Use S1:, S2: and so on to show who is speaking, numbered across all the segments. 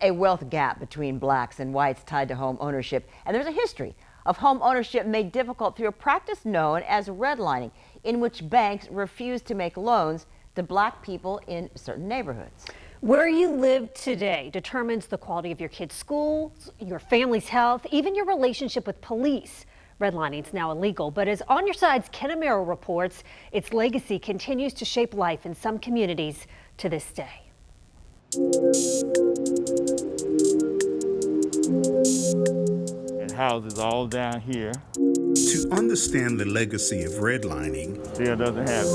S1: A wealth gap between blacks and whites tied to home ownership, and there's a history of home ownership made difficult through a practice known as redlining, in which banks refuse to make loans to black people in certain neighborhoods.
S2: Where you live today determines the quality of your kids' schools, your family's health, even your relationship with police. Redlining is now illegal, but as On Your Side's Ken Amaro reports, its legacy continues to shape life in some communities to this day.
S3: And houses all down here.
S4: To understand the legacy of redlining,
S3: Still doesn't have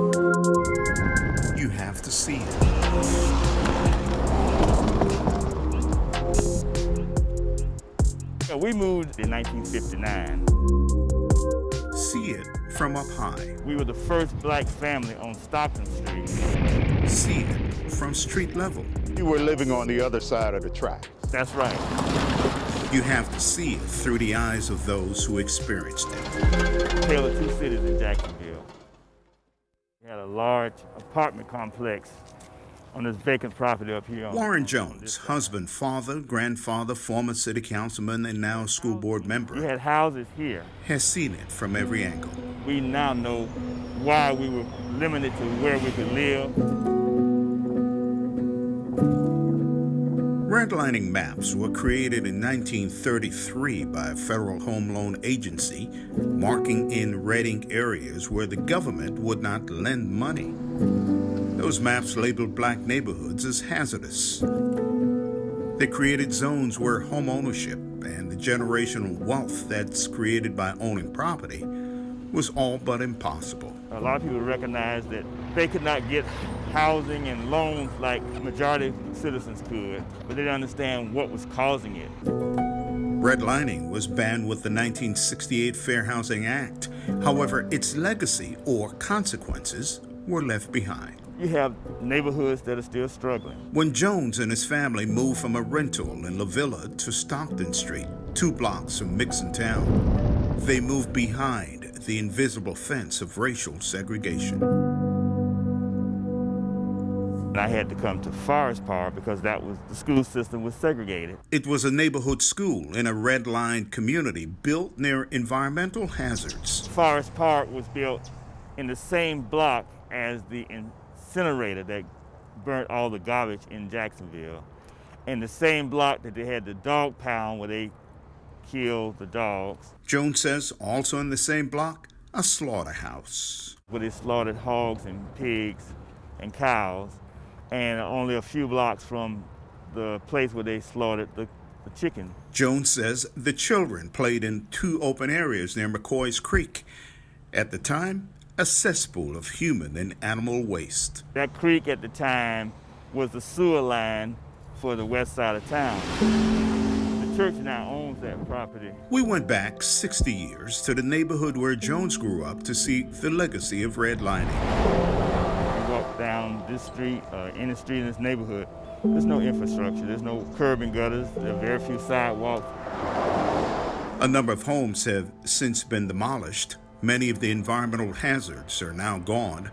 S3: it.
S4: you have to see it.
S3: So we moved in 1959.
S4: See it from up high.
S3: We were the first black family on Stockton Street.
S4: See it from street level.
S5: You were living on the other side of the track.
S3: That's right.
S4: You have to see it through the eyes of those who experienced it.
S3: Tale of two cities in Jacksonville. We had a large apartment complex on this vacant property up here.
S4: Warren Jones, husband, father, grandfather, former city councilman, and now school board
S3: We
S4: member,
S3: had houses here.
S4: has seen it from every angle.
S3: We now know why we were limited to where we could live.
S4: Redlining maps were created in 1933 by a federal home loan agency, marking in redding areas where the government would not lend money. Those maps labeled black neighborhoods as hazardous. They created zones where home ownership and the generational wealth that's created by owning property was all but impossible.
S3: A lot of people recognize that they could not get housing and loans like majority citizens could, but they didn't understand what was causing it.
S4: Redlining was banned with the 1968 Fair Housing Act. However, its legacy or consequences were left behind.
S3: You have neighborhoods that are still struggling.
S4: When Jones and his family moved from a rental in La Villa to Stockton Street, 2 blocks from Mixon Town, they moved behind the invisible fence of racial segregation.
S3: I had to come to Forest Park because the school system was segregated.
S4: It was a neighborhood school in a redlined community built near environmental hazards.
S3: Forest Park was built in the same block as the incinerator that burnt all the garbage in Jacksonville, and the same block that they had the dog pound where they killed the dogs.
S4: Jones says also in the same block, a slaughterhouse.
S3: Where they slaughtered hogs and pigs and cows, and only a few blocks from the place where they slaughtered the chicken.
S4: Jones says the children played in 2 open areas near McCoy's Creek. At the time, a cesspool of human and animal waste.
S3: That creek at the time was the sewer line for the west side of town. The church now owns that property.
S4: We went back 60 years to the neighborhood where Jones grew up to see the legacy of redlining.
S3: You walk down this street, any street in this neighborhood, there's no infrastructure, there's no curb and gutters, there are very few sidewalks.
S4: A number of homes have since been demolished. Many of the environmental hazards are now gone,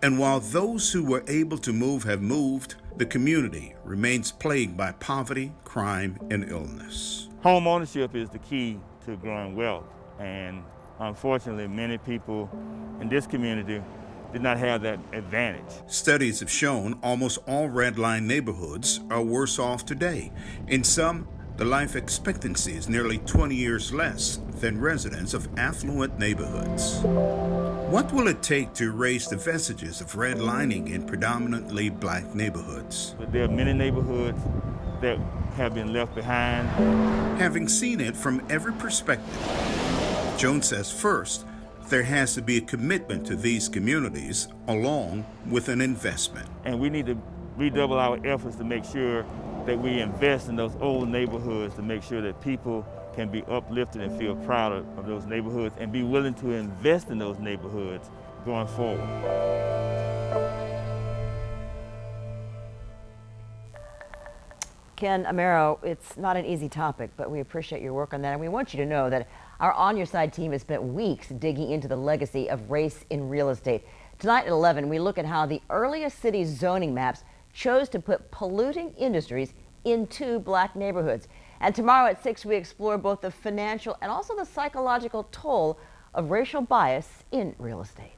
S4: and while those who were able to move have moved, the community remains plagued by poverty, crime, and illness.
S3: Home ownership is the key to growing wealth, and unfortunately, many people in this community did not have that advantage.
S4: Studies have shown almost all redline neighborhoods are worse off today. In some, the life expectancy is nearly 20 years less than residents of affluent neighborhoods. What will it take to erase the vestiges of redlining in predominantly black neighborhoods?
S3: But there are many neighborhoods that have been left behind.
S4: Having seen it from every perspective, Jones says first, there has to be a commitment to these communities along with an investment.
S3: And we need to redouble our efforts to make sure that we invest in those old neighborhoods to make sure that people can be uplifted and feel proud of those neighborhoods and be willing to invest in those neighborhoods going forward.
S1: Ken Amaro, it's not an easy topic, but we appreciate your work on that, and we want you to know that our On Your Side team has spent weeks digging into the legacy of race in real estate. Tonight at 11, we look at how the earliest city zoning maps chose to put polluting industries in 2 black neighborhoods. And tomorrow at 6, we explore both the financial and also the psychological toll of racial bias in real estate.